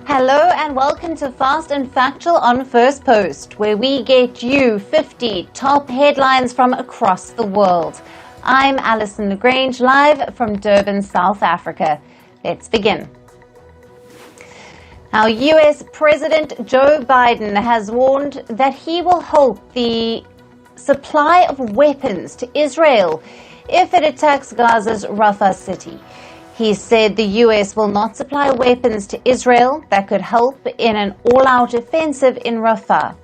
Hello and welcome to Fast and Factual on Firstpost, where we get you 50 top headlines from across the world. I'm Alison LaGrange, live from Durban, South Africa. Let's begin. Now, US President Joe Biden has warned that he will halt the supply of weapons to Israel if it attacks Gaza's Rafah city. He said the US will not supply weapons to Israel that could help in an all-out offensive in Rafah.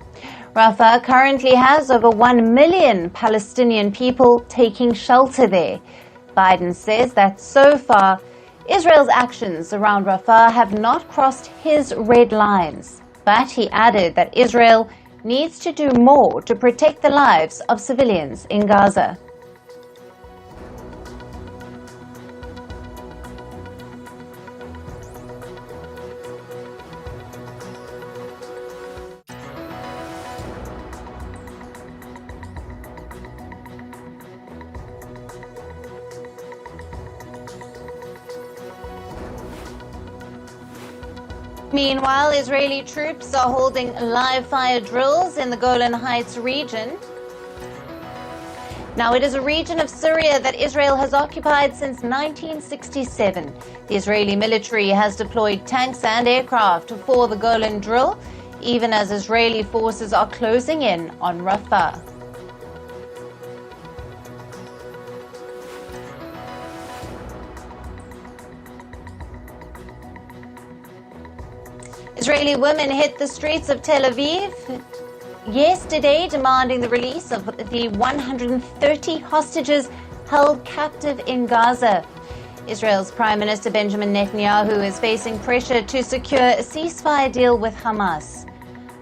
Rafah currently has over 1 million Palestinian people taking shelter there. Biden says that so far, Israel's actions around Rafah have not crossed his red lines. But he added that Israel needs to do more to protect the lives of civilians in Gaza. Meanwhile, Israeli troops are holding live fire drills in the Golan Heights region. Now, it is a region of Syria that Israel has occupied since 1967. The Israeli military has deployed tanks and aircraft for the Golan drill, even as Israeli forces are closing in on Rafah. Israeli women hit the streets of Tel Aviv yesterday demanding the release of the 130 hostages held captive in Gaza. Israel's Prime Minister Benjamin Netanyahu is facing pressure to secure a ceasefire deal with Hamas.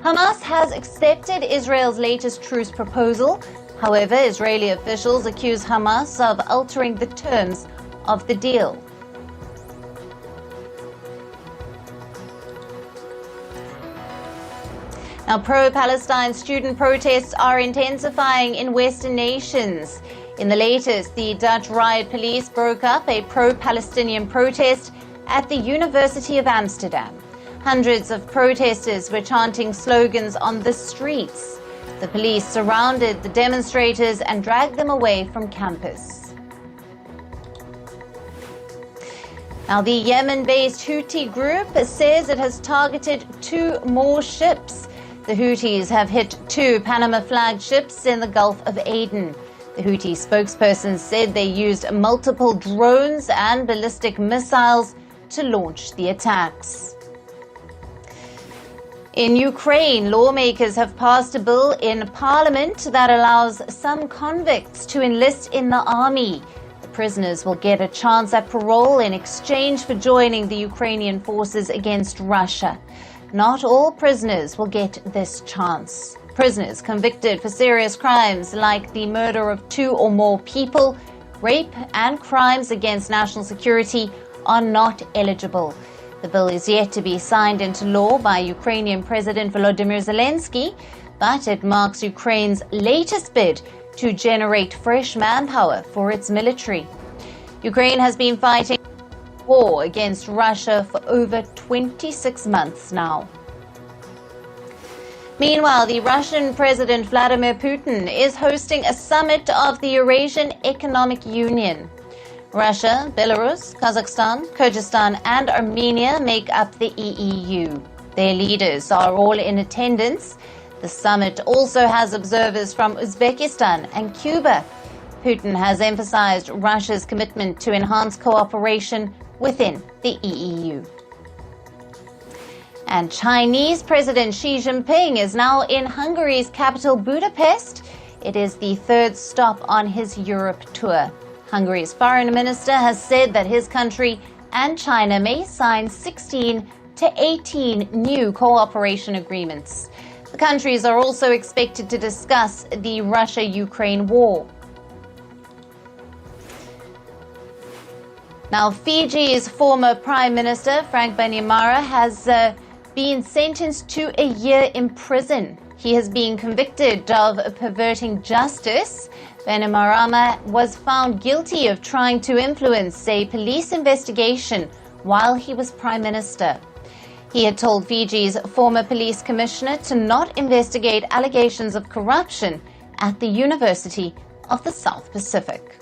Hamas has accepted Israel's latest truce proposal. However, Israeli officials accuse Hamas of altering the terms of the deal. Now, pro-Palestine student protests are intensifying in Western nations. In the latest, the Dutch riot police broke up a pro-Palestinian protest at the University of Amsterdam. Hundreds of protesters were chanting slogans on the streets. The police surrounded the demonstrators and dragged them away from campus. Now, the Yemen-based Houti group says it has targeted 2 more ships. The Houthis have hit 2 Panama-flagged ships in the Gulf of Aden. The Houthi spokesperson said they used multiple drones and ballistic missiles to launch the attacks. In Ukraine, lawmakers have passed a bill in parliament that allows some convicts to enlist in the army. The prisoners will get a chance at parole in exchange for joining the Ukrainian forces against Russia. Not all prisoners will get this chance. Prisoners convicted for serious crimes like the murder of 2 or more people, rape, and crimes against national security are not eligible. The bill is yet to be signed into law by Ukrainian President Volodymyr Zelensky, but it marks Ukraine's latest bid to generate fresh manpower for its military. Ukraine has been fighting war against Russia for over 26 months now. Meanwhile, the Russian President Vladimir Putin is hosting a summit of the Eurasian Economic Union. Russia, Belarus, Kazakhstan, Kyrgyzstan, and Armenia make up the EEU. Their leaders are all in attendance. The summit also has observers from Uzbekistan and Cuba. Putin has emphasized Russia's commitment to enhance cooperation within the EEU. And Chinese President Xi Jinping is now in Hungary's capital Budapest. It is the 3rd stop on his Europe tour. Hungary's foreign minister has said that his country and China may sign 16 to 18 new cooperation agreements. The countries are also expected to discuss the Russia-Ukraine war. Now, Fiji's former Prime Minister, Frank Bainimarama, has been sentenced to a year in prison. He has been convicted of perverting justice. Bainimarama was found guilty of trying to influence a police investigation while he was Prime Minister. He had told Fiji's former police commissioner to not investigate allegations of corruption at the University of the South Pacific.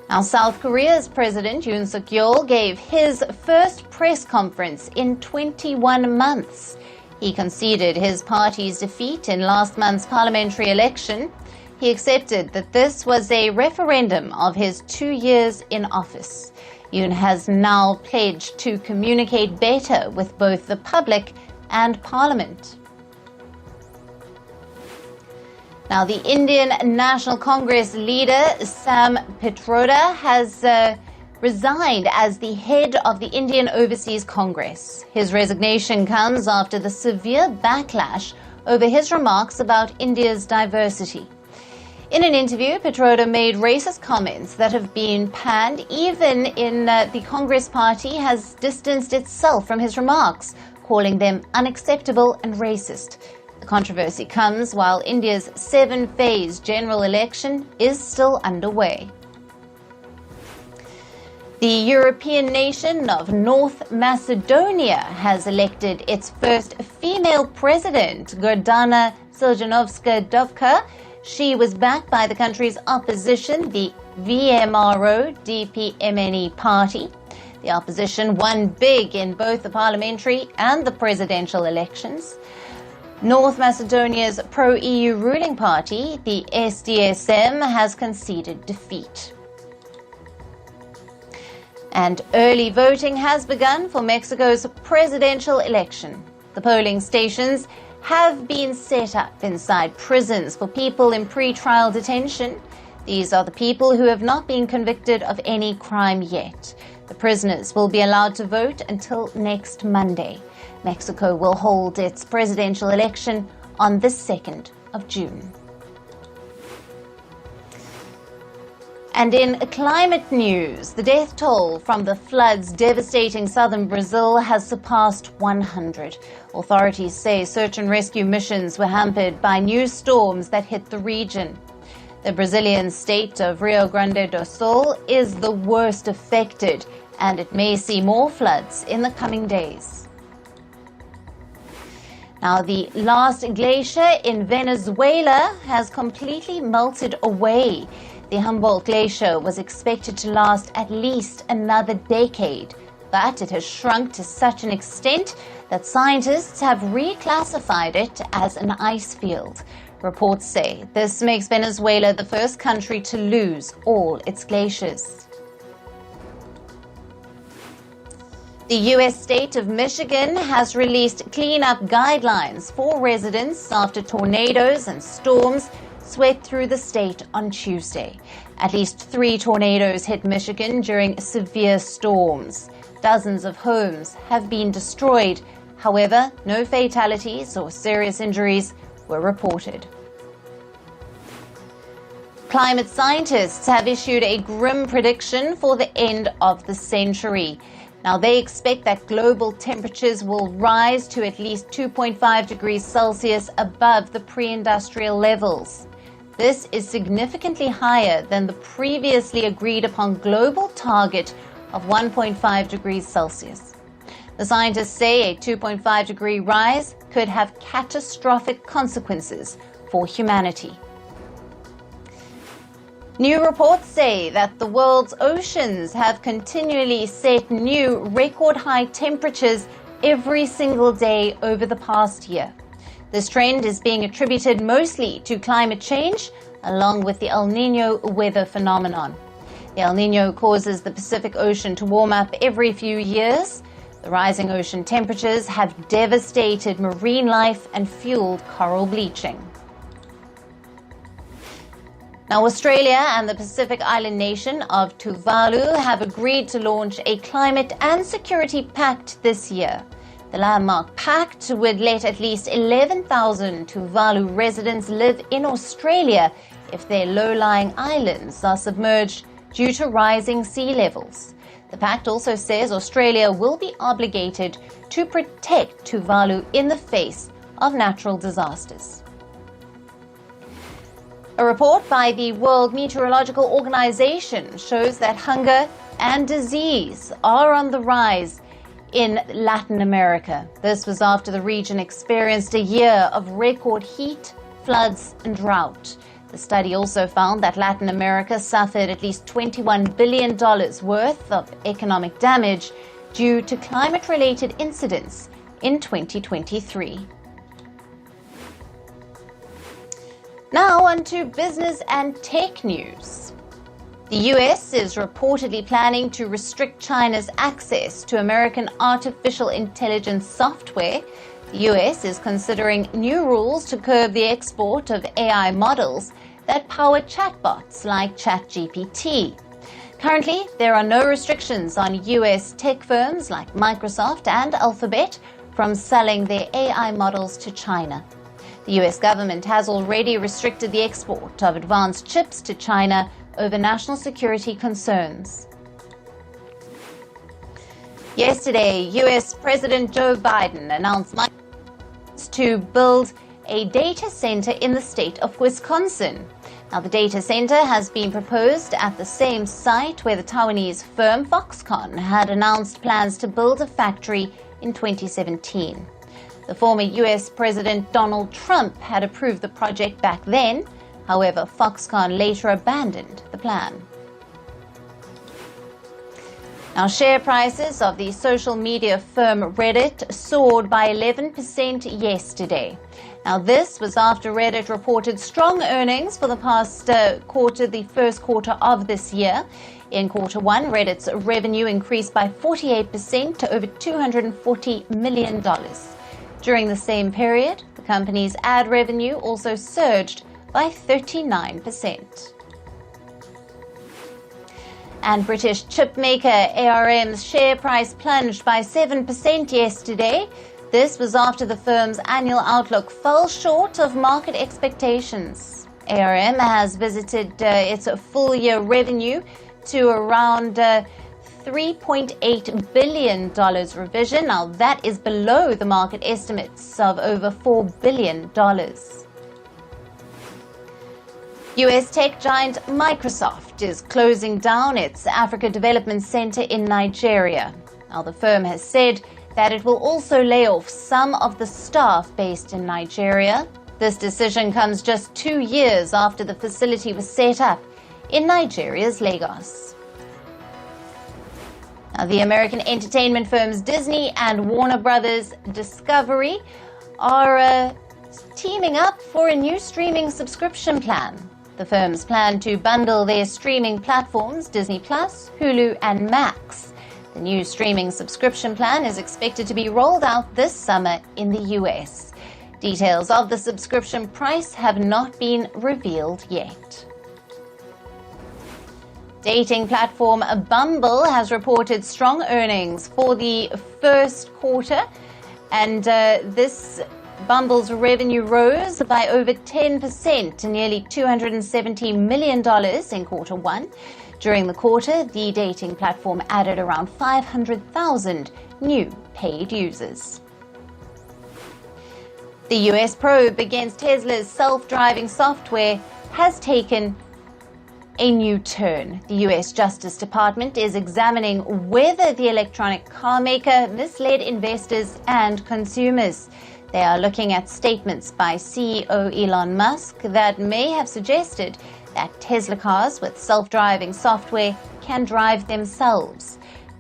Now, South Korea's President Yoon Suk-yeol gave his first press conference in 21 months. He conceded his party's defeat in last month's parliamentary election. He accepted that this was a referendum of his 2 years in office. Yoon has now pledged to communicate better with both the public and Parliament. Now, the Indian National Congress leader, Sam Pitroda, has resigned as the head of the Indian Overseas Congress. His resignation comes after the severe backlash over his remarks about India's diversity. In an interview, Pitroda made racist comments that have been panned. Even in the Congress party has distanced itself from his remarks, calling them unacceptable and racist. The controversy comes while India's 7-phase general election is still underway. The European nation of North Macedonia has elected its first female president, Gordana Siljanovska-Dovka. She was backed by the country's opposition, the VMRO-DPMNE party. The opposition won big in both the parliamentary and the presidential elections. North Macedonia's pro-EU ruling party, the SDSM, has conceded defeat. And early voting has begun for Mexico's presidential election. The polling stations have been set up inside prisons for people in pre-trial detention. These are the people who have not been convicted of any crime yet. The prisoners will be allowed to vote until next Monday. Mexico will hold its presidential election on the 2nd of June. And in climate news, the death toll from the floods devastating southern Brazil has surpassed 100. Authorities say search and rescue missions were hampered by new storms that hit the region. The Brazilian state of Rio Grande do Sul is the worst affected, and it may see more floods in the coming days. Now, the last glacier in Venezuela has completely melted away. The Humboldt Glacier was expected to last at least another decade, but it has shrunk to such an extent that scientists have reclassified it as an ice field. Reports say this makes Venezuela the first country to lose all its glaciers. The U.S. state of Michigan has released cleanup guidelines for residents after tornadoes and storms swept through the state on Tuesday. At least 3 tornadoes hit Michigan during severe storms. Dozens of homes have been destroyed. However, no fatalities or serious injuries were reported. Climate scientists have issued a grim prediction for the end of the century. Now, they expect that global temperatures will rise to at least 2.5 degrees Celsius above the pre-industrial levels. This is significantly higher than the previously agreed upon global target of 1.5 degrees Celsius. The scientists say a 2.5 degree rise could have catastrophic consequences for humanity. New reports say that the world's oceans have continually set new record-high temperatures every single day over the past year. This trend is being attributed mostly to climate change, along with the El Niño weather phenomenon. The El Niño causes the Pacific Ocean to warm up every few years. The rising ocean temperatures have devastated marine life and fueled coral bleaching. Now, Australia and the Pacific island nation of Tuvalu have agreed to launch a climate and security pact this year. The landmark pact would let at least 11,000 Tuvalu residents live in Australia if their low-lying islands are submerged due to rising sea levels. The pact also says Australia will be obligated to protect Tuvalu in the face of natural disasters. A report by the World Meteorological Organization shows that hunger and disease are on the rise in Latin America. This was after the region experienced a year of record heat, floods, and drought. The study also found that Latin America suffered at least $21 billion worth of economic damage due to climate-related incidents in 2023. Now on to business and tech news. The US is reportedly planning to restrict China's access to American artificial intelligence software. The US is considering new rules to curb the export of AI models that power chatbots like ChatGPT. Currently, there are no restrictions on US tech firms like Microsoft and Alphabet from selling their AI models to China. The US government has already restricted the export of advanced chips to China over national security concerns. Yesterday, US President Joe Biden announced to build a data center in the state of Wisconsin. Now, the data center has been proposed at the same site where the Taiwanese firm Foxconn had announced plans to build a factory in 2017. The former US President Donald Trump had approved the project back then. However, Foxconn later abandoned the plan. Now, share prices of the social media firm Reddit soared by 11% yesterday. Now, this was after Reddit reported strong earnings for the past quarter, the first quarter of this year. In quarter one, Reddit's revenue increased by 48% to over $240 million. During the same period, the company's ad revenue also surged by 39%. And British chipmaker ARM's share price plunged by 7% yesterday. This was after the firm's annual outlook fell short of market expectations. ARM has visited its full-year revenue to around $3.8 billion revision. Now, that is below the market estimates of over $4 billion. US tech giant Microsoft is closing down its Africa Development Center in Nigeria. Now, the firm has said that it will also lay off some of the staff based in Nigeria. This decision comes just 2 years after the facility was set up in Nigeria's Lagos. Now, the American entertainment firms Disney and Warner Brothers Discovery are teaming up for a new streaming subscription plan. The firms plan to bundle their streaming platforms, Disney+, Hulu, and Max. The new streaming subscription plan is expected to be rolled out this summer in the US. Details of the subscription price have not been revealed yet. Dating platform Bumble has reported strong earnings for the first quarter, and Bumble's revenue rose by over 10% to nearly $270 million in quarter one. During the quarter, the dating platform added around 500,000 new paid users. The US probe against Tesla's self-driving software has taken a new turn. The US Justice Department is examining whether the electronic car maker misled investors and consumers. They are looking at statements by CEO Elon Musk that may have suggested that Tesla cars with self-driving software can drive themselves.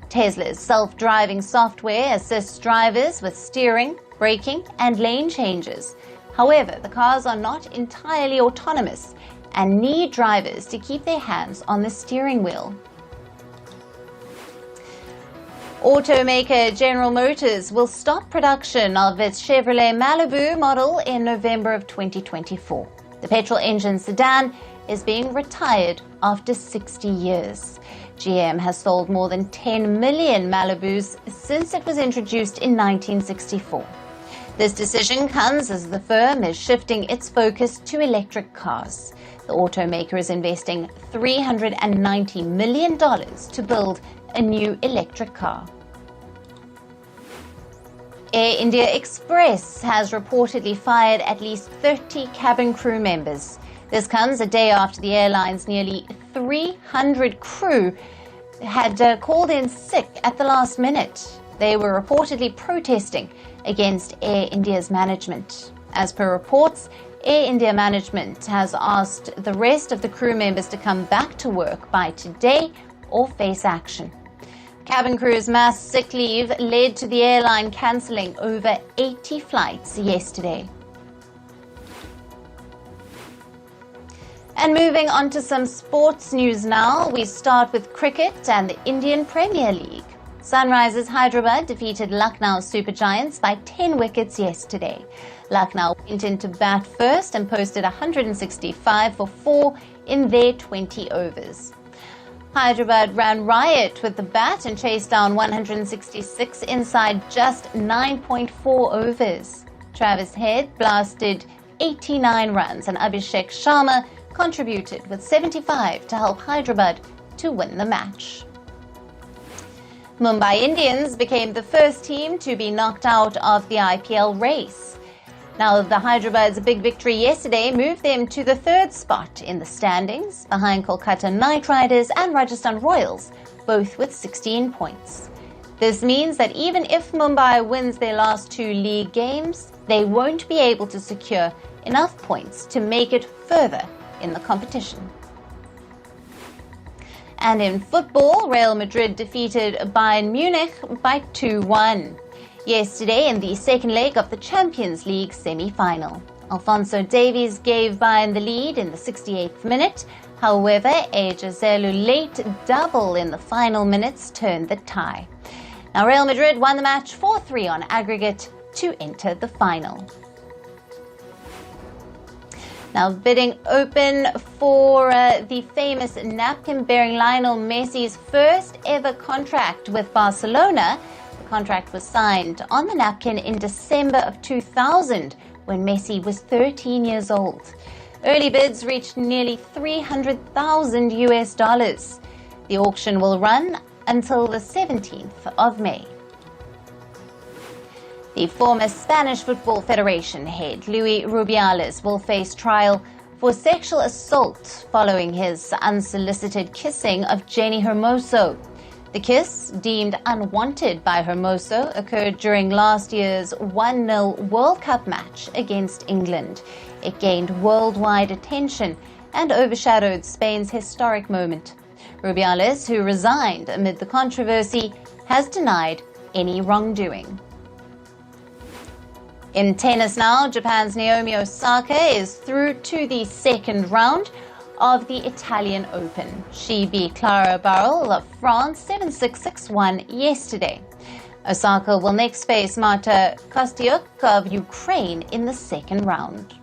Tesla's self-driving software assists drivers with steering, braking, and lane changes. However, the cars are not entirely autonomous and need drivers to keep their hands on the steering wheel. Automaker General Motors will stop production of its Chevrolet Malibu model in November of 2024. The petrol engine sedan is being retired after 60 years. GM has sold more than 10 million Malibus since it was introduced in 1964. This decision comes as the firm is shifting its focus to electric cars. The automaker is investing $390 million to build a new electric car. Air India Express has reportedly fired at least 30 cabin crew members. This comes a day after the airline's nearly 300 crew had called in sick at the last minute. They were reportedly protesting against Air India's management. As per reports, Air India management has asked the rest of the crew members to come back to work by today or face action. Cabin crew's mass sick leave led to the airline cancelling over 80 flights yesterday. And moving on to some sports news now, we start with cricket and the Indian Premier League. Sunrisers Hyderabad defeated Lucknow Super Giants by 10 wickets yesterday. Lucknow went into bat first and posted 165 for 4 in their 20 overs. Hyderabad ran riot with the bat and chased down 166 inside just 9.4 overs. Travis Head blasted 89 runs and Abhishek Sharma contributed with 75 to help Hyderabad to win the match. Mumbai Indians became the first team to be knocked out of the IPL race. Now, the Hyderabad's big victory yesterday moved them to the third spot in the standings, behind Kolkata Knight Riders and Rajasthan Royals, both with 16 points. This means that even if Mumbai wins their last 2 league games, they won't be able to secure enough points to make it further in the competition. And in football, Real Madrid defeated Bayern Munich by 2-1 yesterday in the second leg of the Champions League semi-final. Alphonso Davies gave Bayern the lead in the 68th minute. However, a Joselu late double in the final minutes turned the tie. Now, Real Madrid won the match 4-3 on aggregate to enter the final. Now, bidding open for the famous napkin bearing Lionel Messi's first ever contract with Barcelona. The contract was signed on the napkin in December of 2000 when Messi was 13 years old. Early bids reached nearly $300,000. The auction will run until the 17th of May. The former Spanish Football Federation head, Luis Rubiales, will face trial for sexual assault following his unsolicited kissing of Jenny Hermoso. The kiss, deemed unwanted by Hermoso, occurred during last year's 1-0 World Cup match against England. It gained worldwide attention and overshadowed Spain's historic moment. Rubiales, who resigned amid the controversy, has denied any wrongdoing. In tennis now, Japan's Naomi Osaka is through to the second round of the Italian Open. She beat Clara Barral of France 7-6-6-1 yesterday. Osaka will next face Marta Kostyuk of Ukraine in the second round.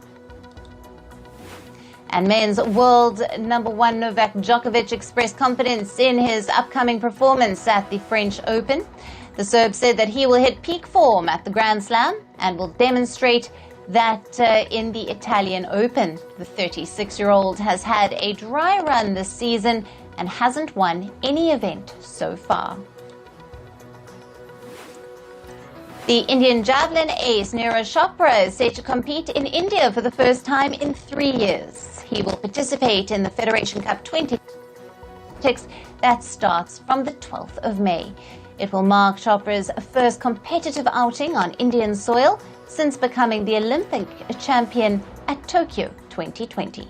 And men's world number 1 Novak Djokovic expressed confidence in his upcoming performance at the French Open. The Serb said that he will hit peak form at the Grand Slam and will demonstrate that in the Italian Open. The 36-year-old has had a dry run this season and hasn't won any event so far. The Indian Javelina Ace N Surra is set to compete in India for the first time in 3 years. He will participate in the Federation Cup 26 that starts from the 12th of May. It will mark Chopra's first competitive outing on Indian soil since becoming the Olympic champion at Tokyo 2020.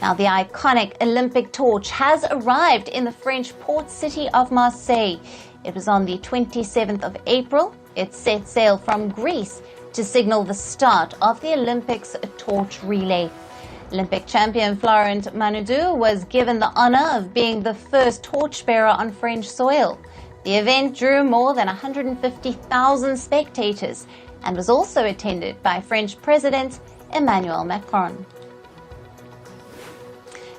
Now, the iconic Olympic torch has arrived in the French port city of Marseille. It was on the 27th of April. It set sail from Greece to signal the start of the Olympics torch relay. Olympic champion Florent Manodou was given the honor of being the first torchbearer on French soil. The event drew more than 150,000 spectators and was also attended by French President Emmanuel Macron.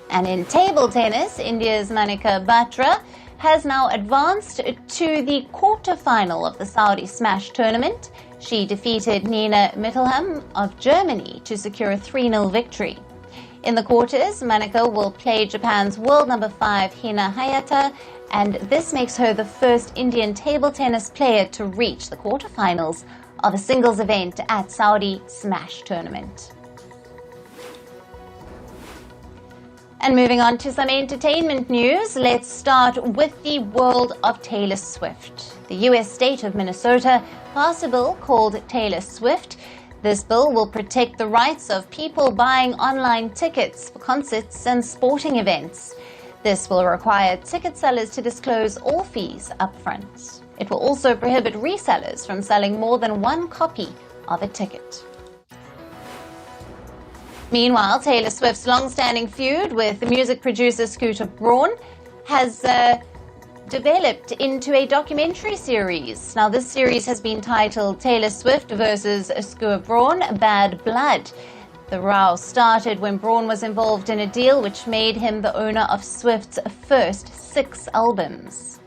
And in table tennis, India's Monica Batra has now advanced to the quarterfinal of the Saudi Smash tournament. She defeated Nina Mittelheim of Germany to secure a 3-0 victory. In the quarters, Monica will play Japan's world number 5 Hina Hayata, and this makes her the first Indian table tennis player to reach the quarterfinals of a singles event at Saudi Smash tournament. And moving on to some entertainment news, let's start with the world of Taylor Swift. The US state of Minnesota passed a bill called Taylor Swift. This bill will protect the rights of people buying online tickets for concerts and sporting events. This will require ticket sellers to disclose all fees upfront. It will also prohibit resellers from selling more than one copy of a ticket. Meanwhile, Taylor Swift's long-standing feud with the music producer Scooter Braun has developed into a documentary series. Now, this series has been titled Taylor Swift versus Scooter Braun, Bad Blood. The row started when Braun was involved in a deal which made him the owner of Swift's first 6 albums.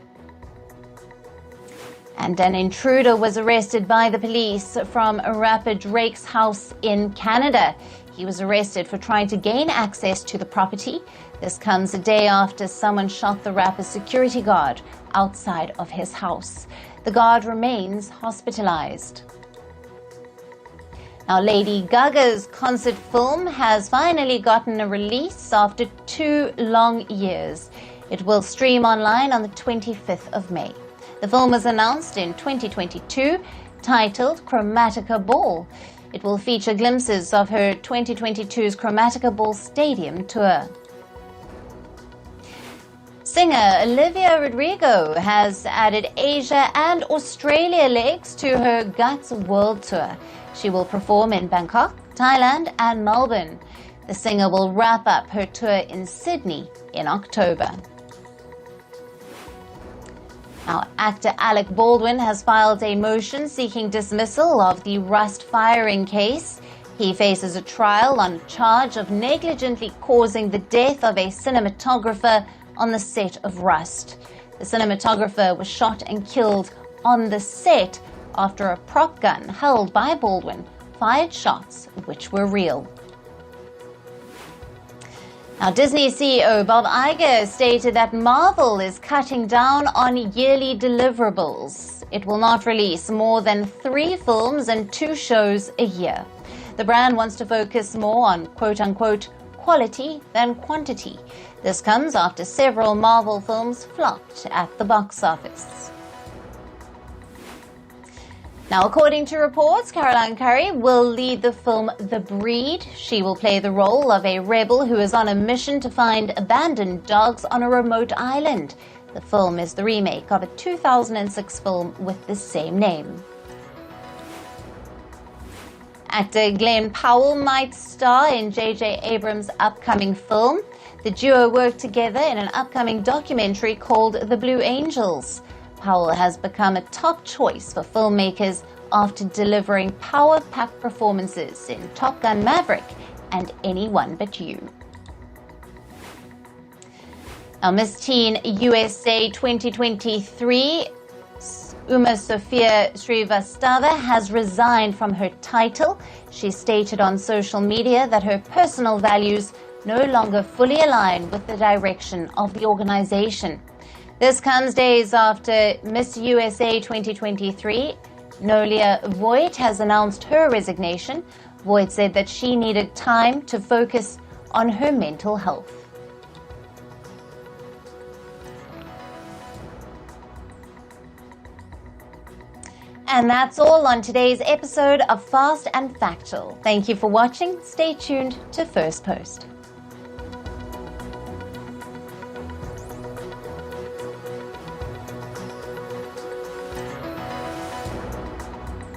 And an intruder was arrested by the police from rapper Drake's house in Canada. He was arrested for trying to gain access to the property. This comes a day after someone shot the rapper's security guard outside of his house. The guard remains hospitalized. Now, Lady Gaga's concert film has finally gotten a release after 2 long years. It will stream online on the 25th of May. The film was announced in 2022, titled Chromatica Ball. It will feature glimpses of her 2022's Chromatica Ball Stadium tour. Singer Olivia Rodrigo has added Asia and Australia legs to her Guts World Tour. She will perform in Bangkok, Thailand and Melbourne. The singer will wrap up her tour in Sydney in October. Now, actor Alec Baldwin has filed a motion seeking dismissal of the Rust firing case. He faces a trial on a charge of negligently causing the death of a cinematographer on the set of Rust. The cinematographer was shot and killed on the set after a prop gun held by Baldwin fired shots which were real. Now, Disney CEO Bob Iger stated that Marvel is cutting down on yearly deliverables. It will not release more than 3 films and 2 shows a year. The brand wants to focus more on quote-unquote quality than quantity. This comes after several Marvel films flopped at the box office. Now, according to reports, Caroline Curry will lead the film The Breed. She will play the role of a rebel who is on a mission to find abandoned dogs on a remote island. The film is the remake of a 2006 film with the same name. Actor Glenn Powell might star in J.J. Abrams' upcoming film. The duo worked together in an upcoming documentary called The Blue Angels. Powell has become a top choice for filmmakers after delivering power-packed performances in Top Gun Maverick and Anyone But You. Now, Miss Teen USA 2023 Uma Sofia Srivastava has resigned from her title. She stated on social media that her personal values no longer fully align with the direction of the organization. This comes days after Miss USA 2023, Nolia Voigt, has announced her resignation. Voigt said that she needed time to focus on her mental health. And that's all on today's episode of Fast and Factual. Thank you for watching. Stay tuned to Firstpost.